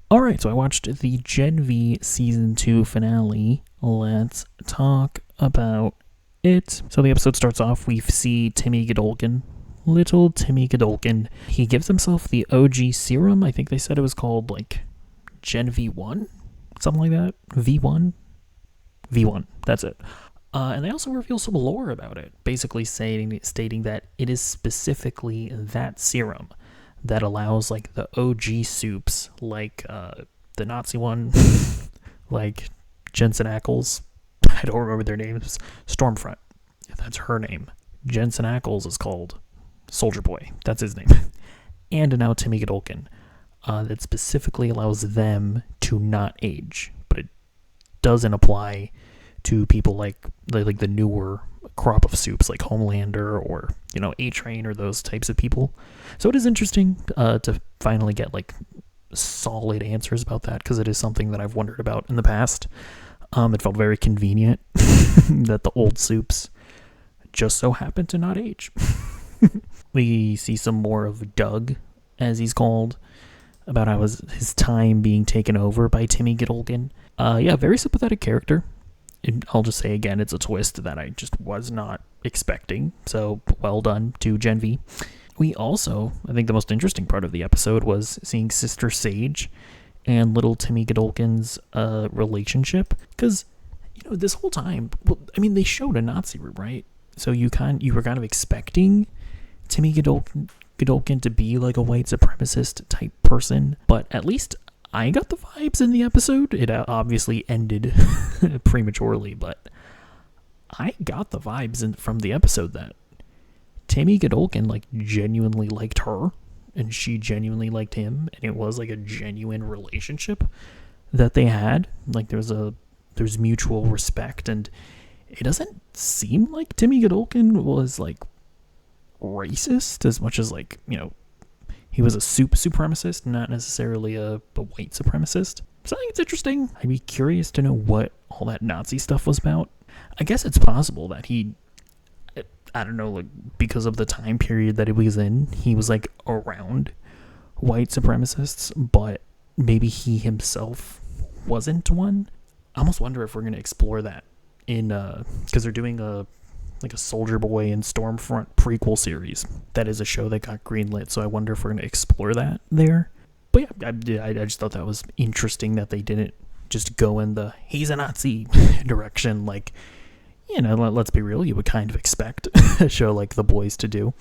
Alright, so I watched the Gen V Season 2 finale. Let's talk about it. So the episode starts off, we see Timmy Godolkin. Little Timmy Godolkin. He gives himself the OG serum. I think they said it was called, like, Gen V1? Something like that? V1? V1, that's it. And they also reveal some lore about it, basically stating that it is specifically that serum that allows like the OG soups, like the Nazi one, like Jensen Ackles. I don't remember their names. Stormfront, that's her name. Jensen Ackles is called Soldier Boy. That's his name. And now Timmy Godolkin. That specifically allows them to not age, but it doesn't apply to people like the newer crop of soups like Homelander or A-Train or those types of people. So it is interesting to finally get like solid answers about that, because it is something that I've wondered about in the past. It felt very convenient that the old soups just so happen to not age. We see some more of Doug, as he's called, about how his time being taken over by Timmy Godolkin. Very sympathetic character. I'll just say again, it's a twist that I just was not expecting. So well done to Gen V. We also, I think the most interesting part of the episode was seeing Sister Sage and little Timmy Godolkin's relationship. Because, this whole time, they showed a Nazi room, right? So you were kind of expecting Timmy Godolkin to be like a white supremacist type person. But at least I got the vibes in the episode. It obviously ended prematurely, but I got the vibes from the episode that Timmy Godolkin like genuinely liked her, and she genuinely liked him, and it was like a genuine relationship that they had. Like there's mutual respect, and it doesn't seem like Timmy Godolkin was like racist as much as like he was a supremacist, not necessarily a white supremacist. So I think it's interesting. I'd be curious to know what all that Nazi stuff was about. I guess it's possible that I don't know, like because of the time period that it was in, he was like around white supremacists, but maybe he himself wasn't one. I almost wonder if we're going to explore that in, because they're doing a Soldier Boy and Stormfront prequel series. That is a show that got greenlit, so I wonder if we're going to explore that there. But yeah, I just thought that was interesting that they didn't just go in the he's a Nazi direction. Like, let's be real, you would kind of expect a show like The Boys to do.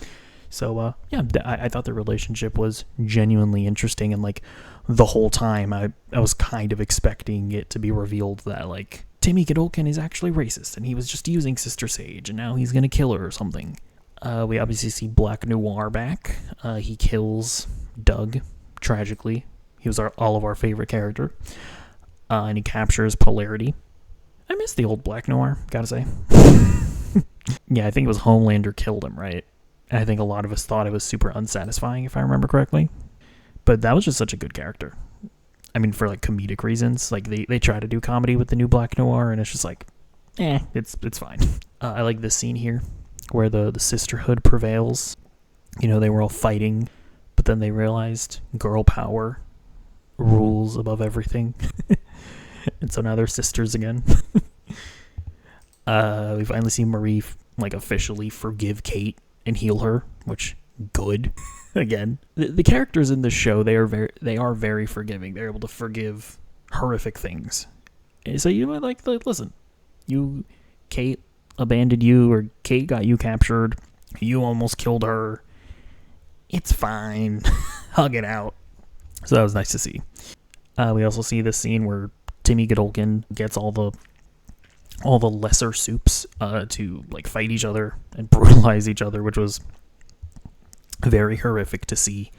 So I thought the relationship was genuinely interesting, and like the whole time I was kind of expecting it to be revealed that like Timmy Godolkin is actually racist, and he was just using Sister Sage, and now he's gonna kill her or something. We obviously see Black Noir back. He kills Doug, tragically. He was all of our favorite character. And he captures Polarity. I miss the old Black Noir, gotta say. Yeah, I think it was Homelander killed him, right? And I think a lot of us thought it was super unsatisfying, if I remember correctly. But that was just such a good character. For like comedic reasons, like they try to do comedy with the new Black Noir, and it's just like, it's fine. I like this scene here where the sisterhood prevails. They were all fighting, but then they realized girl power rules above everything, and so now they're sisters again. We finally see Marie like officially forgive Kate and heal her, which good. Again, the characters in this show, they are very forgiving. They're able to forgive horrific things. So listen, Kate abandoned you, or Kate got you captured. You almost killed her. It's fine. Hug it out. So that was nice to see. We also see this scene where Timmy Godolkin gets all the lesser soups to like fight each other and brutalize each other, which was very horrific to see.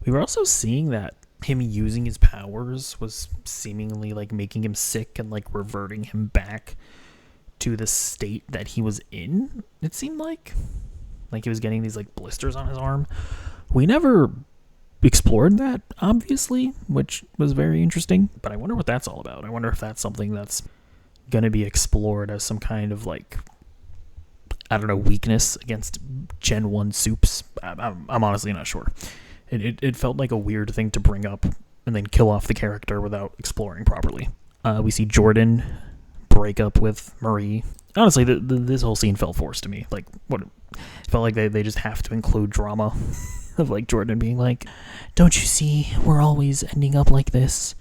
We were also seeing that him using his powers was seemingly like making him sick and like reverting him back to the state that he was in. It seemed like he was getting these like blisters on his arm. We never explored that, obviously, which was very interesting, but I wonder what that's all about. I wonder if that's something that's going to be explored as some kind of like, I don't know, weakness against Gen 1 soups. I'm honestly not sure. It felt like a weird thing to bring up and then kill off the character without exploring properly. We see Jordan break up with Marie. Honestly, this whole scene felt forced to me. Like, what? It felt like they just have to include drama of like Jordan being like, "Don't you see? We're always ending up like this.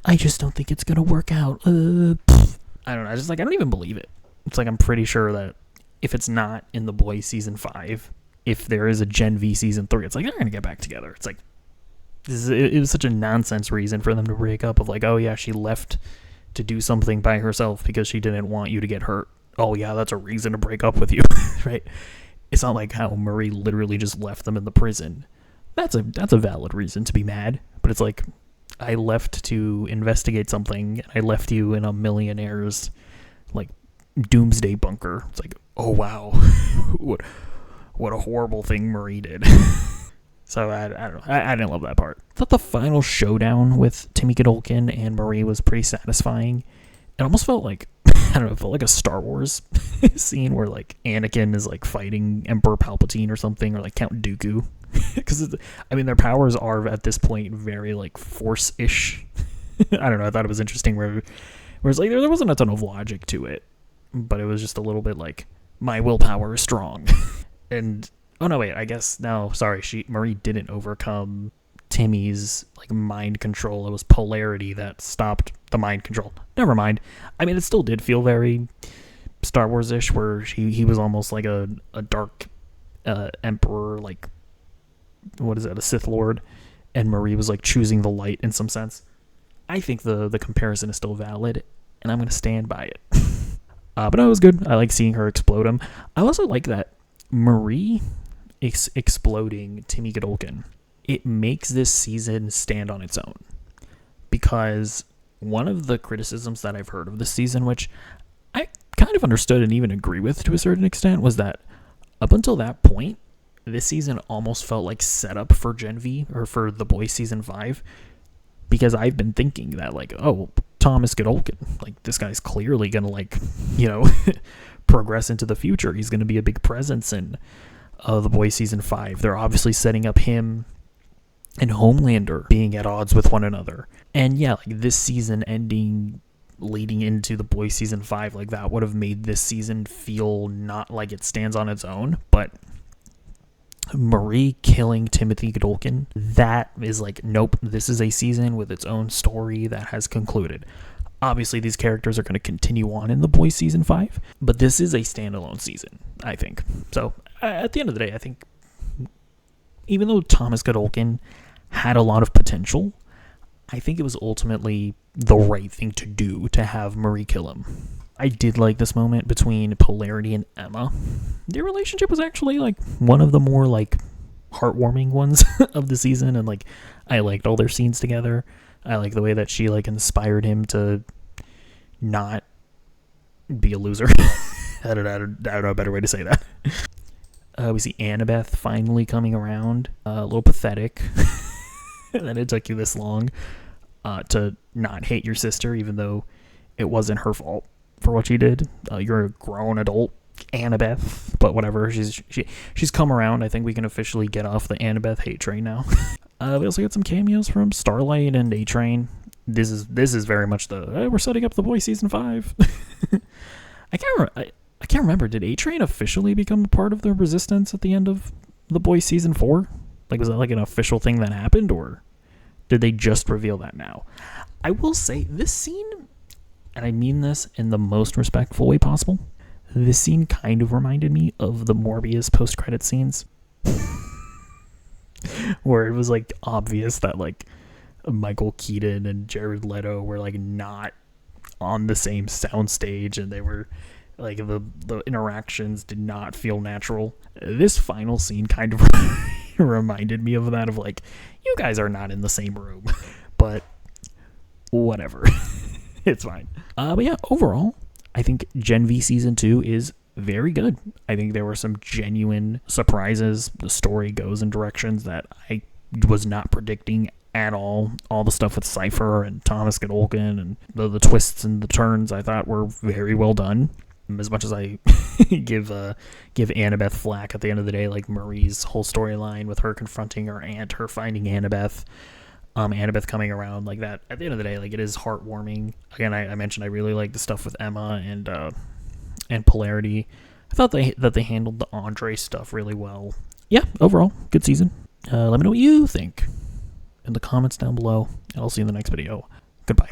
I just don't think it's gonna work out." I don't know. I don't even believe it. It's like I'm pretty sure that if it's not in The Boys season 5, if there is a Gen V season 3, it's like they're gonna get back together. It's like it was such a nonsense reason for them to break up. Of like, oh yeah, she left to do something by herself because she didn't want you to get hurt. Oh yeah, that's a reason to break up with you, right? It's not like how Marie literally just left them in the prison. That's a valid reason to be mad, but it's like, I left to investigate something, and I left you in a millionaire's like doomsday bunker. It's like, oh wow, what a horrible thing Marie did. So I don't know. I didn't love that part. I thought the final showdown with Timmy Godolkin and Marie was pretty satisfying. It almost felt like, I don't know, it felt like a Star Wars scene where like Anakin is like fighting Emperor Palpatine or something, or like Count Dooku. Because I mean, their powers are at this point very like Force-ish. I don't know. I thought it was interesting where it's like there wasn't a ton of logic to it, but it was just a little bit like, my willpower is strong. And oh no, wait, I guess no, sorry, Marie didn't overcome Timmy's like mind control. It was polarity that stopped the mind control. Never mind. I mean, it still did feel very Star Wars-ish, where he was almost like a dark emperor, like, what is that, a Sith Lord, and Marie was like choosing the light in some sense. I think the comparison is still valid, and I'm going to stand by it. But no, it was good. I like seeing her explode him. I also like that Marie exploding Timmy Godolkin. It makes this season stand on its own, because one of the criticisms that I've heard of this season, which I kind of understood and even agree with to a certain extent, was that up until that point, this season almost felt like setup for Gen V, or for The Boys season 5, because I've been thinking that like, oh, Thomas Godolkin, like this guy's clearly gonna like, you know, progress into the future. He's gonna be a big presence in The Boys season 5. They're obviously setting up him and Homelander being at odds with one another. And yeah, like this season ending leading into The Boys season 5, like that would have made this season feel not like it stands on its own. But Marie killing Timothy Godolkin, that is like, nope, this is a season with its own story that has concluded. Obviously, these characters are going to continue on in The Boys season 5, but this is a standalone season, I think. So at the end of the day, I think even though Thomas Godolkin had a lot of potential, I think it was ultimately the right thing to do to have Marie kill him. I did like this moment between Polarity and Emma. Their relationship was actually like one of the more like heartwarming ones of the season, and like I liked all their scenes together. I like the way that she like inspired him to not be a loser. I don't know a better way to say that. We see Annabeth finally coming around. A little pathetic that it took you this long to not hate your sister, even though it wasn't her fault for what she did. You're a grown adult, Annabeth, but whatever. She's come around. I think we can officially get off the Annabeth hate train now. We also get some cameos from Starlight and A-Train. This is very much the we're setting up The Boys season 5. I can't remember. Did A-Train officially become a part of the Resistance at the end of The Boys season 4? Like, was that like an official thing that happened, or did they just reveal that now? I will say this scene, and I mean this in the most respectful way possible, this scene kind of reminded me of the Morbius post-credit scenes. Where it was like obvious that like Michael Keaton and Jared Leto were like not on the same soundstage, and they were like the interactions did not feel natural. This final scene kind of reminded me of that, of like, you guys are not in the same room. But whatever. It's fine. But yeah, overall, I think Gen V season 2 is very good. I think there were some genuine surprises. The story goes in directions that I was not predicting at all. All the stuff with Cypher and Thomas Godolkin and the twists and the turns I thought were very well done. As much as I give Annabeth flack at the end of the day, like Marie's whole storyline with her confronting her aunt, her finding Annabeth, Annabeth coming around like that. At the end of the day, like, it is heartwarming. Again, I mentioned I really like the stuff with Emma and Polarity. I thought that they handled the Andre stuff really well. Yeah, overall, good season. Let me know what you think in the comments down below, and I'll see you in the next video. Goodbye.